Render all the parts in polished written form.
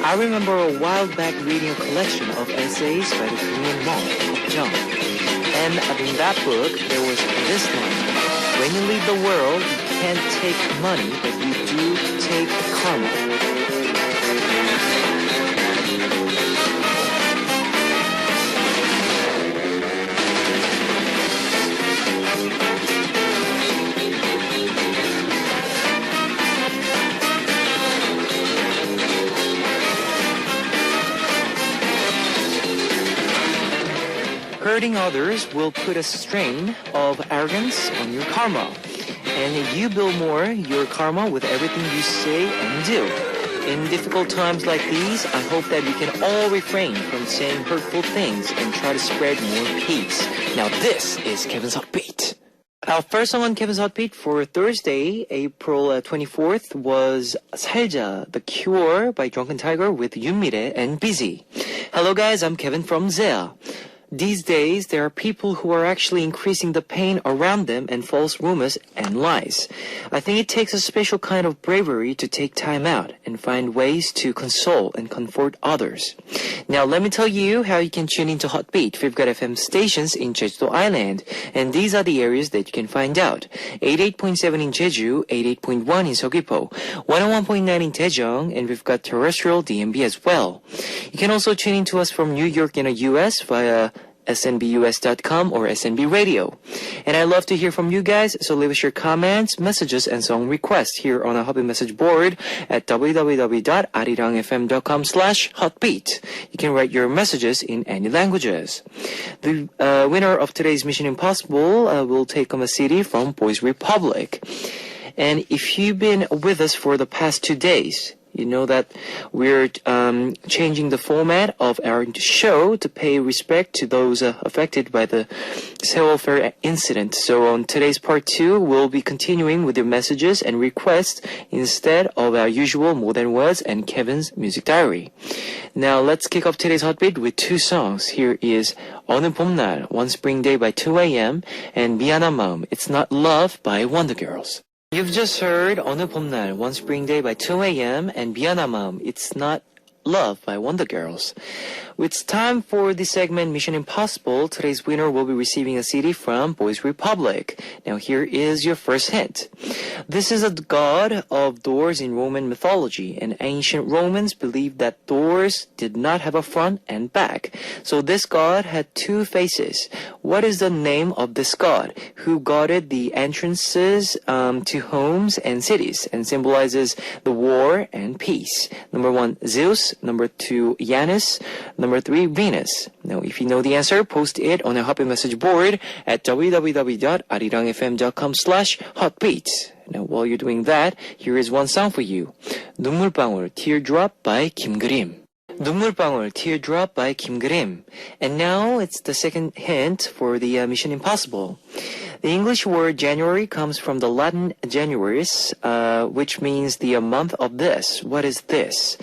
I remember a while back reading a collection of essays by the Korean monk Jung. And in that book, there was this line: when you leave the world, you can't take money, but you do take karma. Hurting others will put a strain of arrogance on your karma. And you build more your karma with everything you say and do. In difficult times like these, I hope that we can all refrain from saying hurtful things and try to spread more peace. Now this is Kevin's Hot Beat. Our first song on Kevin's Hot Beat for Thursday, April 24th was 살자, The Cure by Drunken Tiger with Yoonmire and Busy. Hello guys, I'm Kevin from Zea. These days, there are people who are actually increasing the pain around them and false rumors and lies. I think it takes a special kind of bravery to take time out and find ways to console and comfort others. Now, let me tell you how you can tune into Hot Beat. We've got FM stations in Jeju Island, and these are the areas that you can find out. 88.7 in Jeju, 88.1 in Seogwipo, 101.9 in Daejeong, and we've got terrestrial DMB as well. You can also tune into us from New York in the US via snbus.com or SNB Radio. And I love to hear from you guys, so leave us your comments, messages, and song requests here on our Hobby message board at www.arirangfm.com/hotbeat. You can write your messages in any languages. The winner of today's Mission Impossible will take home a CD from Boys Republic. And if you've been with us for the past 2 days, you know that we're changing the format of our show to pay respect to those affected by the Seoul Fair incident. So on today's part 2, we'll be continuing with your messages and requests instead of our usual More Than Words and Kevin's Music Diary. Now let's kick off today's Hot Beat with 2 songs. Here is 어느 봄날, One Spring Day by 2AM, and 미안한 마음, It's Not Love by Wonder Girls. You've just heard 어느 봄날, One Spring Day by 2AM, and 미안한 마음, It's Not Love by Wonder Girls. It's time for the segment Mission Impossible. Today's winner will be receiving a CD from Boys Republic. Now here is your first hint. This is a god of doors in Roman mythology, and ancient Romans believed that doors did not have a front and back. So this god had 2 faces. What is the name of this god who guarded the entrances to homes and cities and symbolizes the war and peace? Number 1, Zeus. Number 2, Janus. Number 3, Venus. Now, if you know the answer, post it on our Hotbeat message board at www.arirangfm.com/hotbeat. Now, while you're doing that, here is one song for you. 눈물방울, Teardrop by 김그림. 눈물방울, Teardrop by 김그림. And now it's the second hint for the Mission Impossible. The English word January comes from the Latin Januaris, which means the month of this. What is this?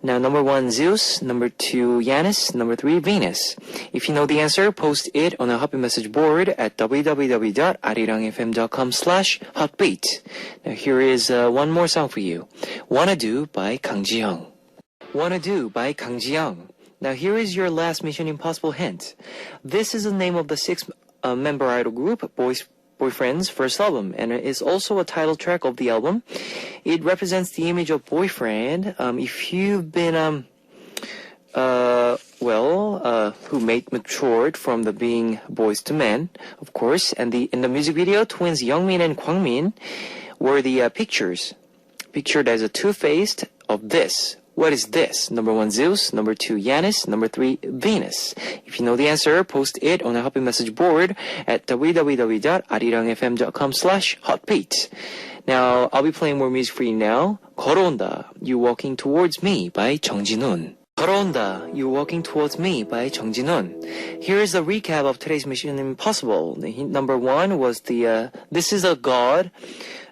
Now, number 1, Zeus. Number 2, Janus. Number 3, Venus. If you know the answer, post it on our Hotbeat message board at www.arirangfm.com/hotbeat. Now, here is one more song for you. Wanna Do by Kang Ji-young. Wanna Do by Kang Ji-young. Now, here is your last Mission Impossible hint. This is the name of the 6-member idol group, Boyfriend's first album, and it is also a title track of the album. It represents the image of boyfriend. If you've been, who matured from the being boys to men, of course, and in the music video, twins Youngmin and Kwangmin were the pictured as a two-faced of this. What is this? Number 1, Zeus. Number 2, Janus. Number 3, Venus. If you know the answer, post it on our Hotbeat message board at www.arirangfm.com/hotbeat. Now, I'll be playing more music for you now. 걸어온다, You Walking Towards Me by 정진훈. 걸어온다, You Walking Towards Me by 정진훈. Here is the recap of today's Mission Impossible. Hint number 1 was this is a god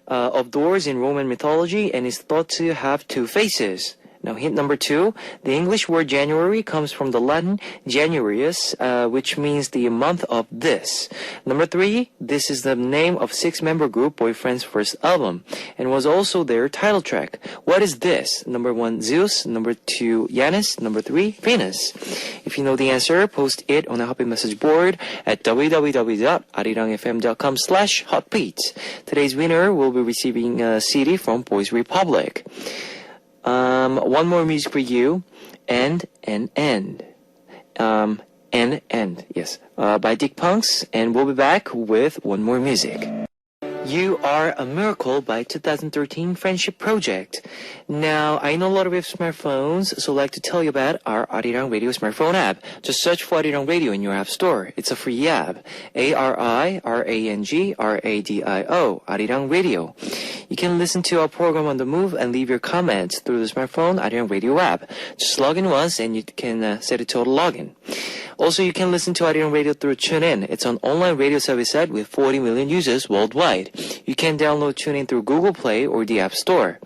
of doors in Roman mythology and is thought to have 2 faces. Now, hint number 2, the English word January comes from the Latin Januarius, which means the month of this. Number 3, this is the name of 6-member group Boyfriend's first album, and was also their title track. What is this? Number 1, Zeus. Number 2, Janus. Number 3, Venus. If you know the answer, post it on a Hotbeat message board at www.arirangfm.com/hotbeat. Today's winner will be receiving a CD from Boys Republic. One more music for you, End. Yes, by Dick Punks, and we'll be back with one more music. You Are a Miracle by 2013 Friendship Project. Now, I know a lot of you have smartphones, so I'd like to tell you about our Arirang Radio smartphone app. Just search for Arirang Radio in your app store. It's a free app. ARIRANG Arirang Radio. You can listen to our program on the move and leave your comments through the smartphone Arirang Radio app. Just log in once and you can set a total login. Also, you can listen to Arirang Radio through TuneIn. It's an online radio service site with 40 million users worldwide. You can download TuneIn through Google Play or the App Store.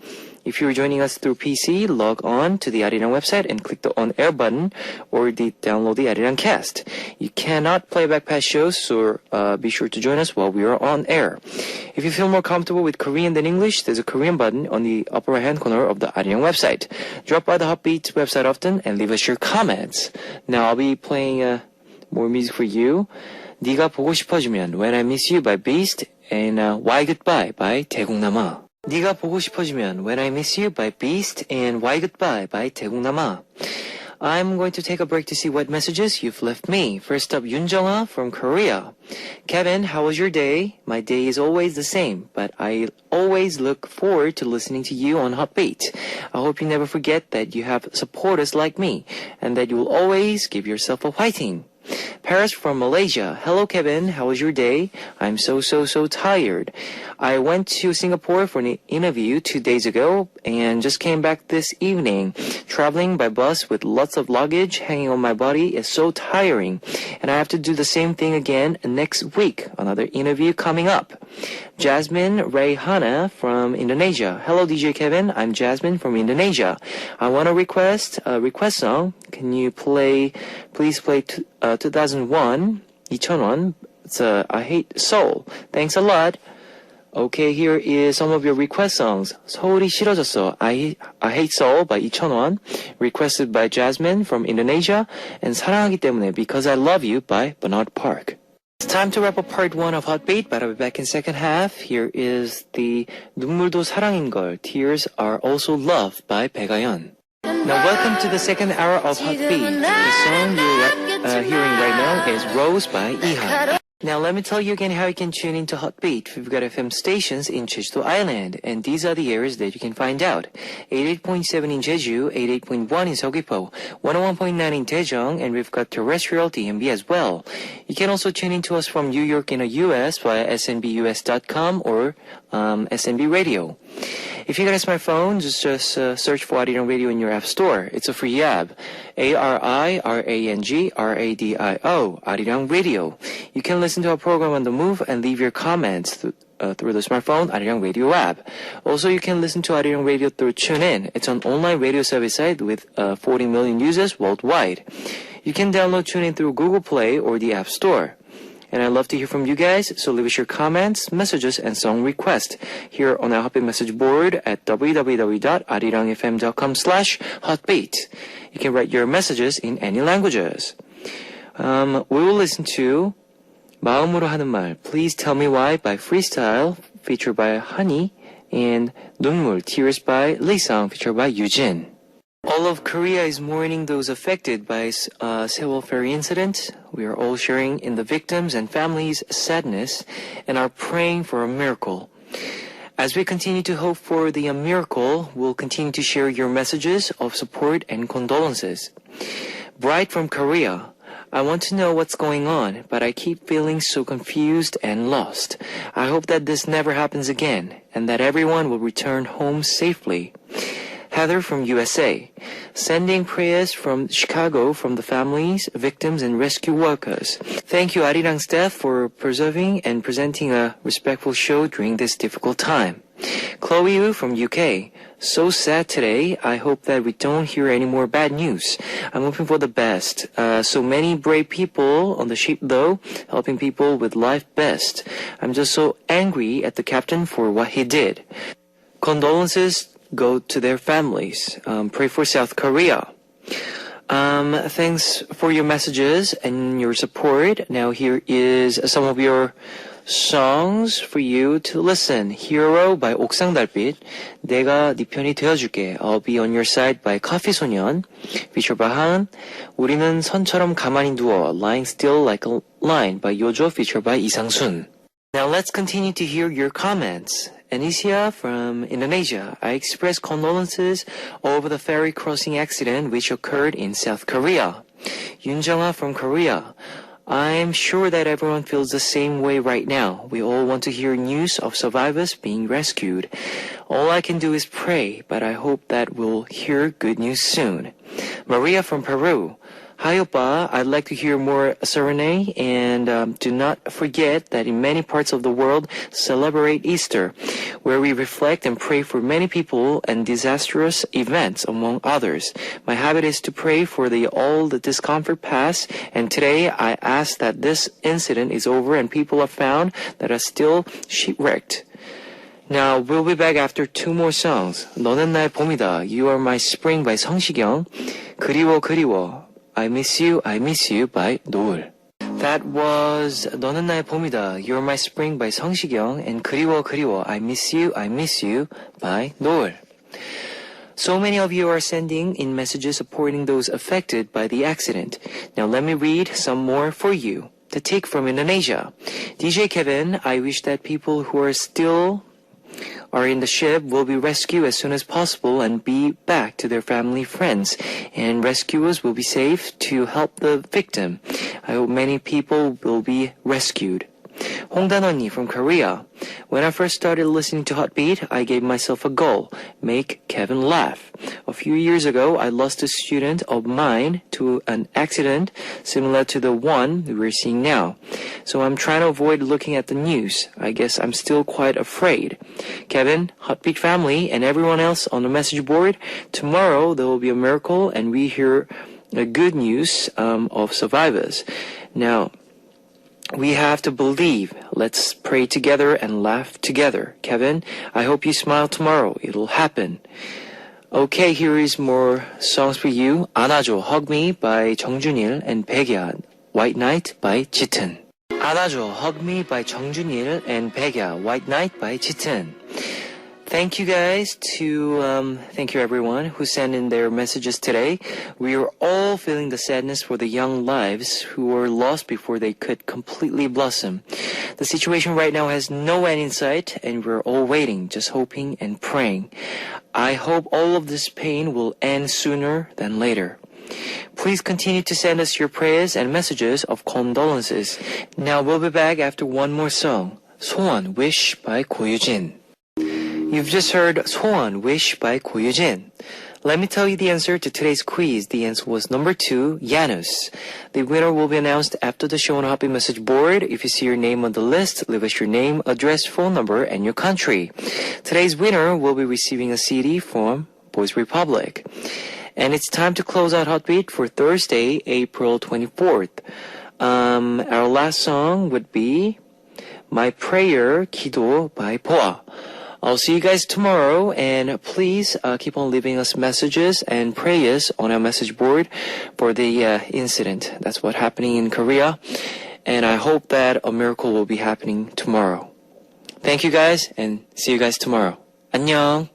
If you're joining us through PC, log on to the Arirang website and click the On Air button or download the Arirang Cast. You cannot play back past shows, so be sure to join us while we are on air. If you feel more comfortable with Korean than English, there's a Korean button on the upper right-hand corner of the Arirang website. Drop by the Hotbeat website often and leave us your comments. Now I'll be playing more music for you. 네가 보고 싶어지면 When I Miss You by Beast and Why Goodbye by 대국남아. 네가 보고 싶어지면 When I Miss You by Beast and Why Goodbye by 대국남아. I'm going to take a break to see what messages you've left me. First up, Yunjongha from Korea. Kevin, how was your day? My day is always the same, but I always look forward to listening to you on Hotbeat. I hope you never forget that you have supporters like me, and that you will always give yourself a fighting. Paris from Malaysia. Hello, Kevin. How was your day? I'm so tired. I went to Singapore for an interview 2 days ago and just came back this evening. Traveling by bus with lots of luggage hanging on my body is so tiring, and I have to do the same thing again next week. Another interview coming up. Jasmine Rayhana from Indonesia. Hello, DJ Kevin. I'm Jasmine from Indonesia. I want to request a request song. Can you please play 2001, 2001. It's I Hate Soul. Thanks a lot. Okay, here is some of your request songs. 서울이 싫어졌어. I Hate Soul by 2001, requested by Jasmine from Indonesia, and 사랑하기 때문에 Because I Love You by Bernard Park. It's time to wrap up part 1 of Hotbeat, but I'll be back in second half. Here is the 눈물도 사랑인걸, Tears Are Also Love by 백아연. Now welcome to the second hour of Hotbeat. The song you're hearing right now is Rose by Ihan. Now let me tell you again how you can tune into Hotbeat. We've got FM stations in Jeju Island, and these are the areas that you can find out. 88.7 in Jeju, 88.1 in Seogwipo, 101.9 in Daejeong, and we've got terrestrial DMB as well. You can also tune into us from New York in the US via snbus.com or SNB Radio. If you got a smartphone, just search for Arirang Radio in your app store. It's a free app. ARIRANG RADIO, Arirang Radio. You can listen to our program on the move and leave your comments through the smartphone Arirang Radio app. Also, you can listen to Arirang Radio through TuneIn. It's an online radio service site with 40 million users worldwide. You can download TuneIn through Google Play or the App Store. And I'd love to hear from you guys, so leave us your comments, messages, and song requests here on our Hotbeat message board at www.arirangfm.com/hotbeat. You can write your messages in any languages. We will listen to 마음으로 하는 말, Please Tell Me Why by Freestyle, featured by Honey, and 눈물, Tears by Lee-sung, featured by Yujin. All of Korea is mourning those affected by Sewol ferry incident. We are all sharing in the victims and families' sadness and are praying for a miracle. As we continue to hope for the miracle, we'll continue to share your messages of support and condolences. Bright from Korea. I want to know what's going on, but I keep feeling so confused and lost. I hope that this never happens again and that everyone will return home safely. Heather from USA, sending prayers from Chicago from the families, victims, and rescue workers. Thank you, Arirang staff, for preserving and presenting a respectful show during this difficult time. Chloe Yu from UK. So sad today. I hope that we don't hear any more bad news. I'm hoping for the best. So many brave people on the ship though, helping people with life best. I'm just so angry at the captain for what he did. Condolences go to their families. Pray for South Korea. Thanks for your messages and your support. Now here is some of your songs for you to listen. Hero by 옥상달빛, 내가 네 편이 되어줄게, I'll be on your side by 커피소년, feature by Han, 우리는 선처럼 가만히 누워, lying still like a line by 요조, feature by 이상순. Now let's continue to hear your comments. Anicia from Indonesia. I express condolences over the ferry crossing accident which occurred in South Korea. Yunjunga from Korea. I'm sure that everyone feels the same way right now. We all want to hear news of survivors being rescued. All I can do is pray, but I hope that we'll hear good news soon. Maria from Peru. Hi, Oppa. I'd like to hear more serenade, and do not forget that in many parts of the world celebrate Easter, where we reflect and pray for many people and disastrous events, among others. My habit is to pray for all the discomfort pass, and today I ask that this incident is over and people are found that are still shipwrecked. Now, we'll be back after two more songs. 너는 나의 봄이다, You Are My Spring by 성시경, 그리워 그리워, I Miss You by 노을. That was 너는 나의 봄이다, You're My Spring by 성시경, and 그리워 그리워, I Miss You by 노을. So many of you are sending in messages supporting those affected by the accident. Now let me read some more for you. The Tick from Indonesia. DJ Kevin, I wish that people who are still in the ship will be rescued as soon as possible and be back to their family friends, and rescuers will be safe to help the victim. I hope many people will be rescued. Hongdan 언니 from Korea. When I first started listening to Heartbeat, I gave myself a goal, make Kevin laugh. A few years ago, I lost a student of mine to an accident similar to the one we're seeing now. So I'm trying to avoid looking at the news. I guess I'm still quite afraid. Kevin, Heartbeat family, and everyone else on the message board, tomorrow there will be a miracle and we hear good news of survivors. Now, we have to believe. Let's pray together and laugh together. Kevin, I hope you smile tomorrow. It'll happen. Okay, here is more songs for you. 안아줘, Hug Me by 정준일 and 백야. White Night by 짙은. 안아줘, Hug Me by 정준일 and 백야. White Night by 짙은. Thank you guys thank you everyone who sent in their messages today. We are all feeling the sadness for the young lives who were lost before they could completely blossom. The situation right now has no end in sight and we're all waiting, just hoping and praying. I hope all of this pain will end sooner than later. Please continue to send us your prayers and messages of condolences. Now we'll be back after one more song. 소원, Wish by 고유진. You've just heard 소원, Wish by 고유진. Let me tell you the answer to today's quiz. The answer was number 2, Janus. The winner will be announced after the show on Happy Message board. If you see your name on the list, leave us your name, address, phone number, and your country. Today's winner will be receiving a CD from Boys Republic. And it's time to close out Heartbeat for Thursday, April 24th. Our last song would be My Prayer, 기도 by 보아. I'll see you guys tomorrow, and please keep on leaving us messages and prayers on our message board for the incident. That's what's happening in Korea, and I hope that a miracle will be happening tomorrow. Thank you guys, and see you guys tomorrow. 안녕.